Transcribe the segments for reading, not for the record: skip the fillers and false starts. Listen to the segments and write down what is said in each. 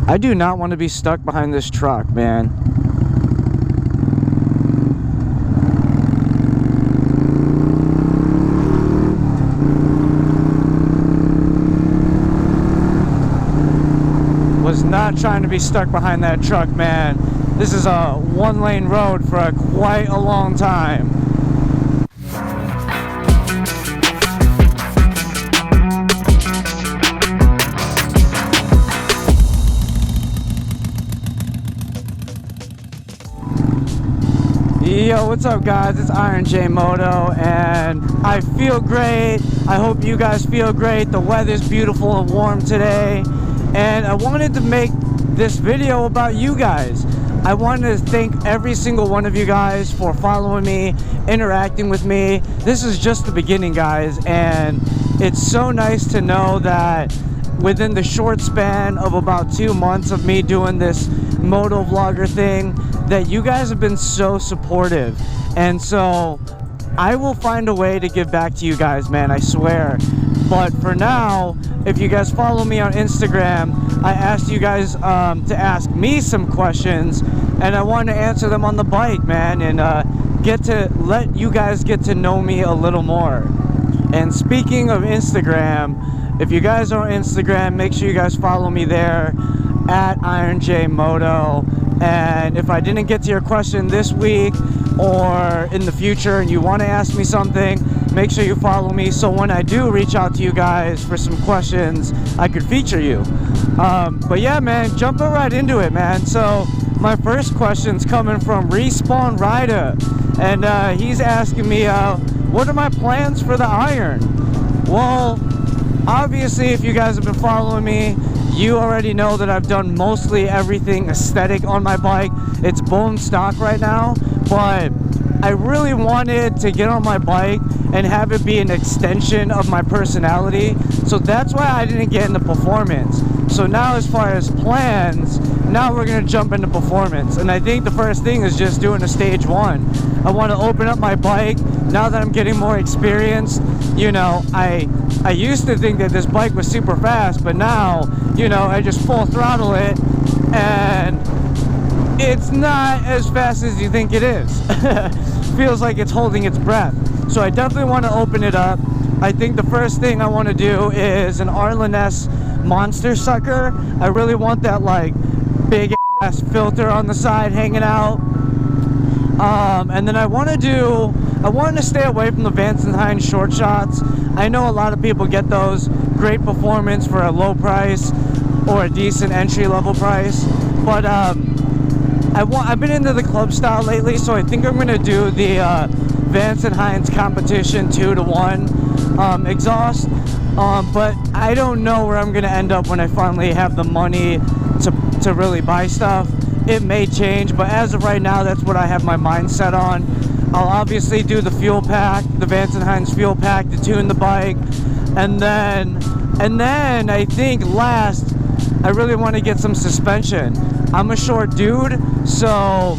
I do not want to be stuck behind this truck, man. Was not trying to be stuck behind that truck, man. This is a one-lane road for quite a long time. Yo, what's up guys? It's Iron J Moto and I feel great. I hope you guys feel great. The weather's beautiful and warm today. And I wanted to make this video about you guys. I wanted to thank every single one of you guys for following me, interacting with me. This is just the beginning, guys, and it's so nice to know that within the short span of about 2 months of me doing this moto vlogger thing, that you guys have been so supportive. And so I will find a way to give back to you guys, man, I swear. But for now, if you guys follow me on Instagram, I asked you guys to ask me some questions, and I want to answer them on the bike, man, and get to let you guys get to know me a little more. And speaking of Instagram, if you guys are on Instagram, make sure you guys follow me there at IronJMoto. And if I didn't get to your question this week or in the future and you want to ask me something, make sure you follow me so when I do reach out to you guys for some questions, I could feature you. But yeah, man, jumping right into it, man. So my first question's coming from Respawn Rider, and he's asking me, what are my plans for the iron? Well, obviously, if you guys have been following me, you already know that I've done mostly everything aesthetic on my bike. It's bone stock right now, but I really wanted to get on my bike and have it be an extension of my personality. So that's why I didn't get into performance. So now as far as plans, now we're gonna jump into performance. And I think the first thing is just doing a stage 1. I want to open up my bike now that I'm getting more experience. You know, I used to think that this bike was super fast, but now, you know, I just full throttle it and it's not as fast as you think it is. Feels like it's holding its breath. So I definitely want to open it up. I think the first thing I want to do is an Arlen-S monster sucker. I really want that like big ass filter on the side hanging out. And then I want to stay away from the Vance & Hines short shots. I know a lot of people get those. Great performance for a low price or a decent entry-level price. But I've been into the club style lately, so I think I'm going to do the Vance & Hines competition 2-to-1 exhaust. But I don't know where I'm going to end up when I finally have the money to really buy stuff. It may change, but as of right now, that's what I have my mind set on. I'll obviously do the fuel pack, the Vance & Hines fuel pack to tune the bike, and then I think last, I really want to get some suspension. I'm a short dude, so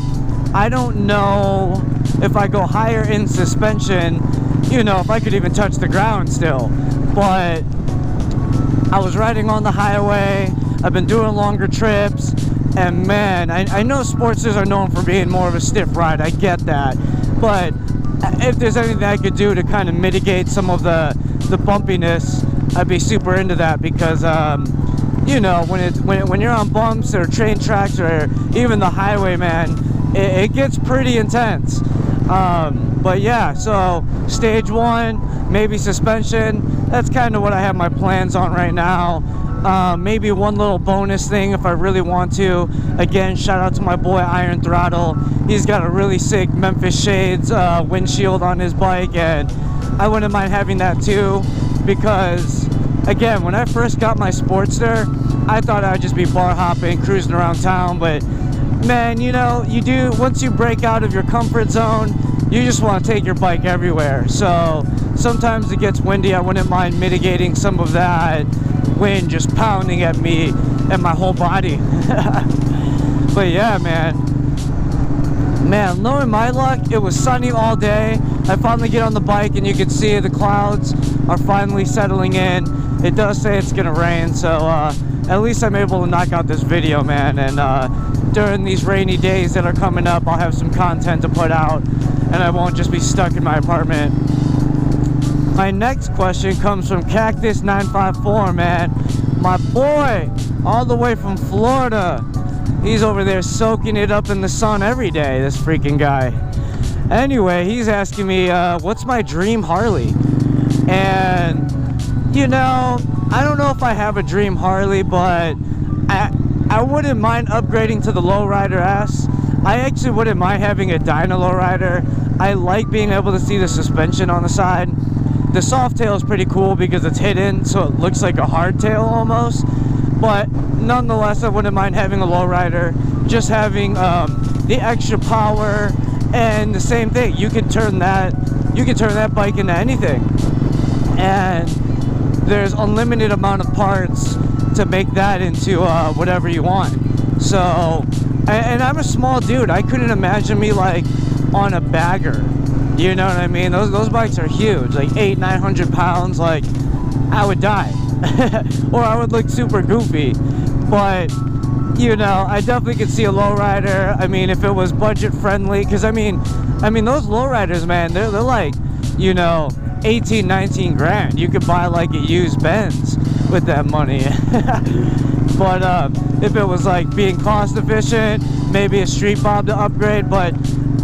I don't know if I go higher in suspension, you know, if I could even touch the ground still. But I was riding on the highway, I've been doing longer trips, and man, I know Sportsters are known for being more of a stiff ride, I get that. But if there's anything I could do to kind of mitigate some of the bumpiness, I'd be super into that, because you know, when you're on bumps or train tracks or even the highway, man, it gets pretty intense. But yeah, so stage 1, maybe suspension. That's kind of what I have my plans on right now. Maybe one little bonus thing if I really want to. Again, shout out to my boy Iron Throttle. He's got a really sick Memphis Shades windshield on his bike, and I wouldn't mind having that too, because again, when I first got my Sportster, I thought I'd just be bar hopping, cruising around town, but man, you know, once you break out of your comfort zone, you just want to take your bike everywhere. So sometimes it gets windy, I wouldn't mind mitigating some of that wind just pounding at me and my whole body. But yeah, man, knowing my luck, it was sunny all day. I finally get on the bike and you can see the clouds are finally settling in. It does say it's gonna rain, so at least I'm able to knock out this video, man. And during these rainy days that are coming up, I'll have some content to put out, and I won't just be stuck in my apartment. My next question comes from Cactus954, man. My boy, all the way from Florida. He's over there soaking it up in the sun every day, this freaking guy. Anyway, he's asking me, what's my dream Harley? And, you know, I don't know if I have a dream Harley, but I wouldn't mind upgrading to the Lowrider S. I actually wouldn't mind having a Dyna Lowrider. I like being able to see the suspension on the side. The soft tail is pretty cool because it's hidden, so it looks like a hardtail almost. But nonetheless, I wouldn't mind having a lowrider, just having the extra power, and the same thing. You can turn that bike into anything, and there's unlimited amount of parts to make that into whatever you want. So, and I'm a small dude. I couldn't imagine me like on a bagger. You know what I mean? Those bikes are huge, like 800-900 pounds. Like, I would die. Or I would look super goofy. But, you know, I definitely could see a lowrider. I mean, if it was budget friendly, because I mean those lowriders, man, they're like, you know, 18-19 grand. You could buy like a used Benz with that money. But if it was like being cost efficient, maybe a street bob to upgrade. But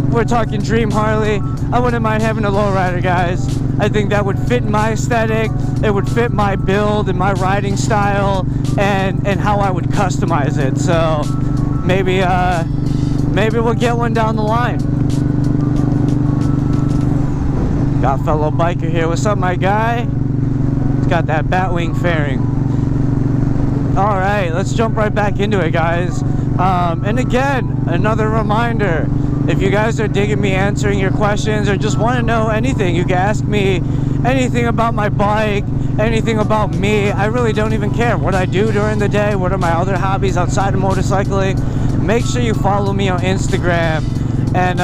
we're talking dream Harley, I wouldn't mind having a lowrider, guys. I think that would fit my aesthetic. It would fit my build and my riding style, and how I would customize it. So maybe we'll get one down the line. Got fellow biker here. What's up, my guy? He's got that Batwing fairing. All right, let's jump right back into it, guys. And again, another reminder. If you guys are digging me answering your questions or just want to know anything, you can ask me anything about my bike, anything about me. I really don't even care what I do during the day, what are my other hobbies outside of motorcycling. Make sure you follow me on Instagram, and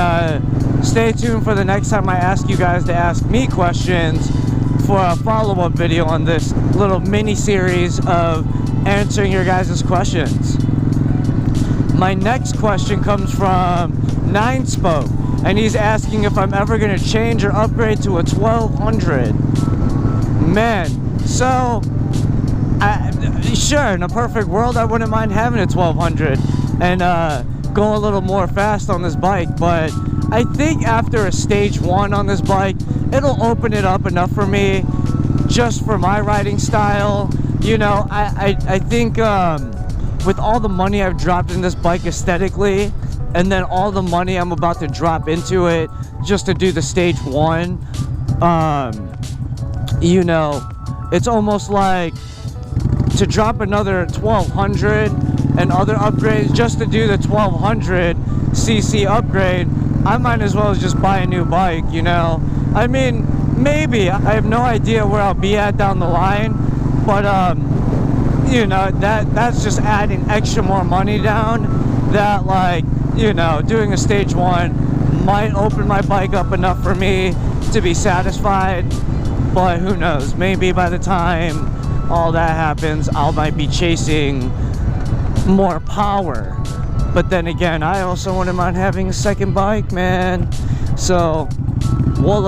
stay tuned for the next time I ask you guys to ask me questions for a follow-up video on this little mini series of answering your guys' questions. My next question comes from 9spoke, and he's asking if I'm ever going to change or upgrade to a 1200. Man, so sure, in a perfect world I wouldn't mind having a 1200 and go a little more fast on this bike, but I think after a stage 1 on this bike, it'll open it up enough for me just for my riding style. You know, I think with all the money I've dropped in this bike aesthetically, and then all the money I'm about to drop into it just to do the stage 1, you know, it's almost like to drop another 1200 and other upgrades just to do the 1200 cc upgrade. I might as well just buy a new bike, you know. I mean, maybe, I have no idea where I'll be at down the line, but you know, that's just adding extra more money down, that, like, you know, doing a stage 1 might open my bike up enough for me to be satisfied. But who knows, maybe by the time all that happens, I might be chasing more power. But then again, I also wouldn't mind having a second bike, man. So, well,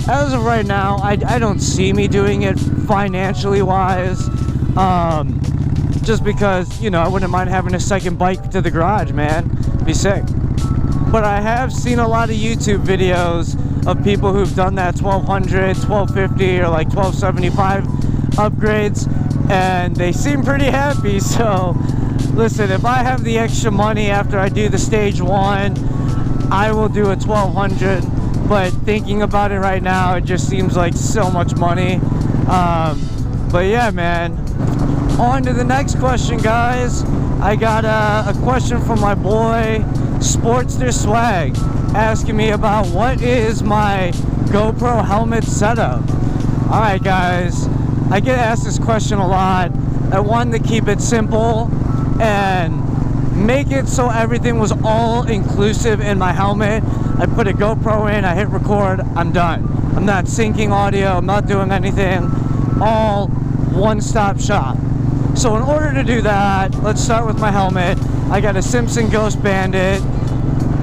as of right now, I don't see me doing it financially wise. Just because, you know, I wouldn't mind having a second bike to the garage, man. Be sick. But I have seen a lot of YouTube videos of people who've done that 1200, 1250, or like 1275 upgrades, and they seem pretty happy. So listen, if I have the extra money after I do the stage 1, I will do a 1200. But thinking about it right now, it just seems like so much money. But yeah, man, on to the next question, guys. I got a question from my boy Sportster Swag, asking me about what is my GoPro helmet setup. Alright, guys, I get asked this question a lot. I wanted to keep it simple and make it so everything was all inclusive in my helmet. I put a GoPro in, I hit record, I'm done. I'm not syncing audio, I'm not doing anything. All one-stop shop. So in order to do that, let's start with my helmet. I got a Simpson Ghost Bandit.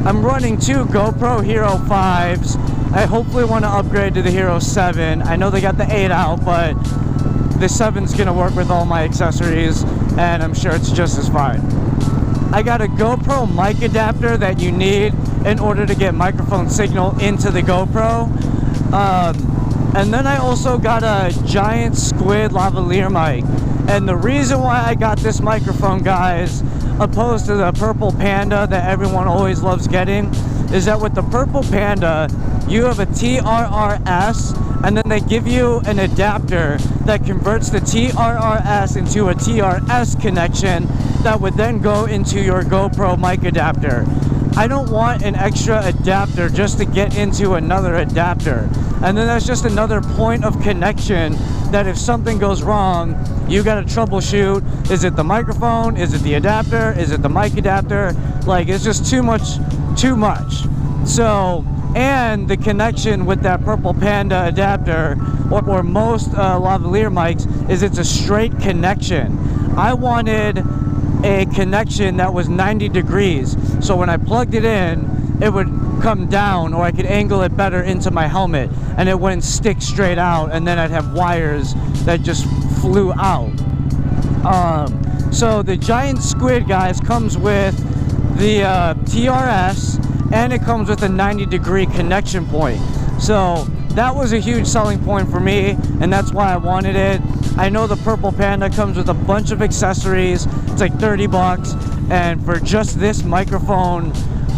I'm running 2 GoPro Hero 5s. I hopefully want to upgrade to the Hero 7. I know they got the 8 out, but the 7's gonna work with all my accessories, and I'm sure it's just as fine. I got a GoPro mic adapter that you need in order to get microphone signal into the GoPro. And then I also got a giant Squid lavalier mic. And the reason why I got this microphone, guys, opposed to the Purple Panda that everyone always loves getting, is that with the Purple Panda, you have a TRRS, and then they give you an adapter that converts the TRRS into a TRS connection that would then go into your GoPro mic adapter. I don't want an extra adapter just to get into another adapter. And then that's just another point of connection that if something goes wrong, you gotta troubleshoot. Is it the microphone? Is it the adapter? Is it the mic adapter? Like, it's just too much. So, and the connection with that Purple Panda adapter, or most lavalier mics, is it's a straight connection. I wanted a connection that was 90 degrees. So when I plugged it in, it would come down, or I could angle it better into my helmet, and it wouldn't stick straight out, and then I'd have wires that just flew out. So the giant Squid, guys, comes with the TRS, and it comes with a 90-degree connection point. So that was a huge selling point for me, and that's why I wanted it. I know the Purple Panda comes with a bunch of accessories. It's like 30 bucks, and for just this microphone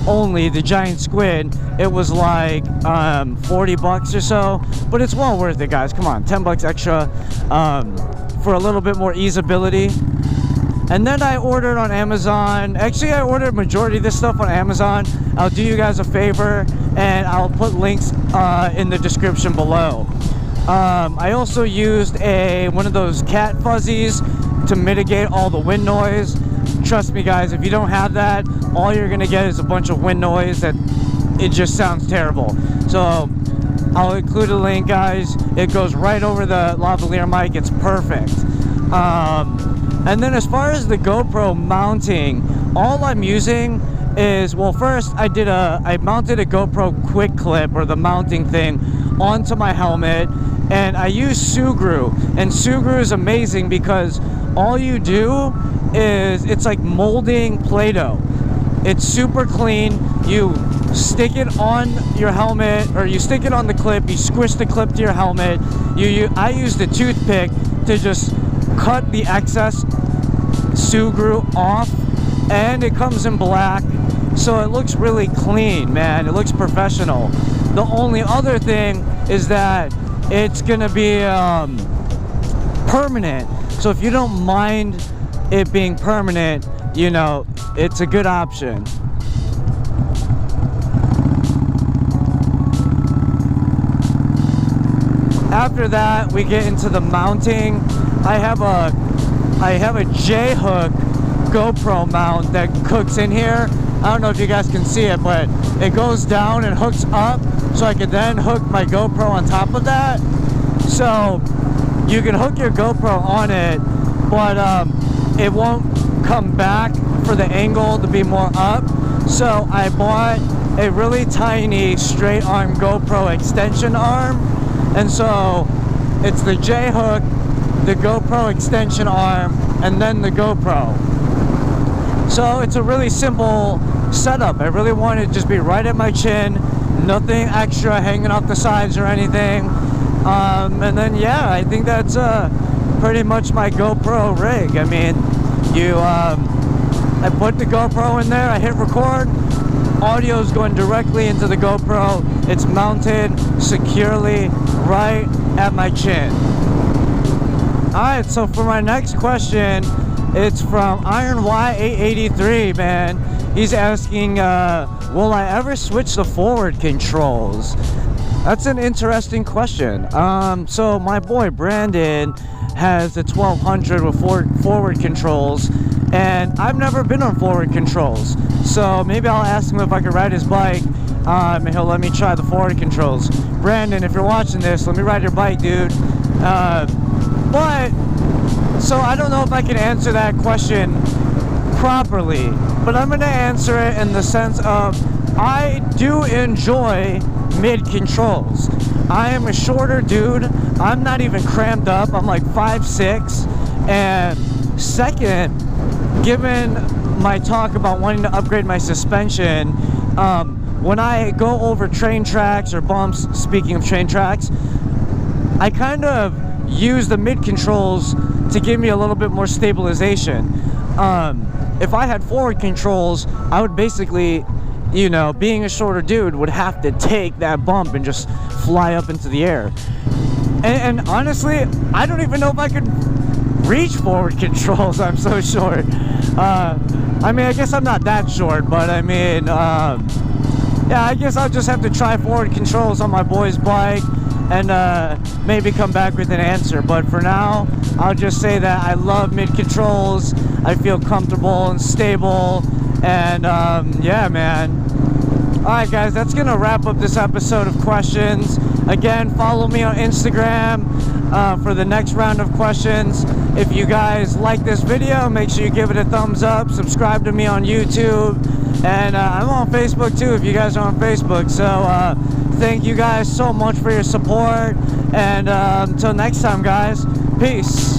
only, the giant Squid, it was like 40 bucks or so, but it's well worth it, guys. Come on, 10 bucks extra for a little bit more easeability. And then I ordered on Amazon. Actually, I ordered majority of this stuff on Amazon. I'll do you guys a favor, and I'll put links in the description below. I also used one of those cat fuzzies to mitigate all the wind noise. Trust me, guys, if you don't have that, all you're gonna get is a bunch of wind noise that it just sounds terrible. So I'll include a link, guys. It goes right over the lavalier mic. It's perfect. And then as far as the GoPro mounting, all I'm using is, well, first I mounted a GoPro quick clip, or the mounting thing, onto my helmet, and I use Sugru. And Sugru is amazing because all you do is, it's like molding Play-Doh. It's super clean. You stick it on your helmet, or you stick it on the clip, you squish the clip to your helmet. I use the toothpick to just cut the excess Sugru off, and it comes in black, so it looks really clean, man. It looks professional. The only other thing is that it's gonna be permanent, so if you don't mind it being permanent, you know, it's a good option. After that, we get into the mounting. I have a J-hook GoPro mount that hooks in here. I don't know if you guys can see it, but it goes down and hooks up, so I could then hook my GoPro on top of that. So you can hook your GoPro on it, but it won't come back for the angle to be more up. So I bought a really tiny straight arm GoPro extension arm, and so it's the J-hook, the GoPro extension arm, and then the GoPro. So it's a really simple setup. I really want it to just be right at my chin, nothing extra hanging off the sides or anything. And then yeah, I think that's pretty much my GoPro rig. I mean, I put the GoPro in there, I hit record, audio is going directly into the GoPro. It's mounted securely right at my chin. Alright, so for my next question, it's from Iron Y883, man. He's asking, will I ever switch the forward controls? That's an interesting question. So my boy Brandon has the 1200 with forward controls, and I've never been on forward controls. So maybe I'll ask him if I could ride his bike, and he'll let me try the forward controls. Brandon, if you're watching this, let me ride your bike, dude. But So I don't know if I can answer that question properly, but I'm going to answer it in the sense of I do enjoy mid controls. I am a shorter dude. I'm not even cramped up. I'm like 5'6", and second, given my talk about wanting to upgrade my suspension, when I go over train tracks or bumps, speaking of train tracks, I kind of use the mid controls to give me a little bit more stabilization. If I had forward controls, I would basically, you know, being a shorter dude, would have to take that bump and just fly up into the air. And honestly, I don't even know if I could reach forward controls. I'm so short. I mean, I guess I'm not that short, but I mean, yeah, I guess I'll just have to try forward controls on my boy's bike and maybe come back with an answer. But for now, I'll just say that I love mid controls. I feel comfortable and stable, and yeah, man. Alright guys, that's gonna wrap up this episode of questions. Again, follow me on Instagram for the next round of questions. If you guys like this video, make sure you give it a thumbs up, subscribe to me on YouTube, and I'm on Facebook too if you guys are on Facebook. So thank you guys so much for your support, and until next time guys, peace.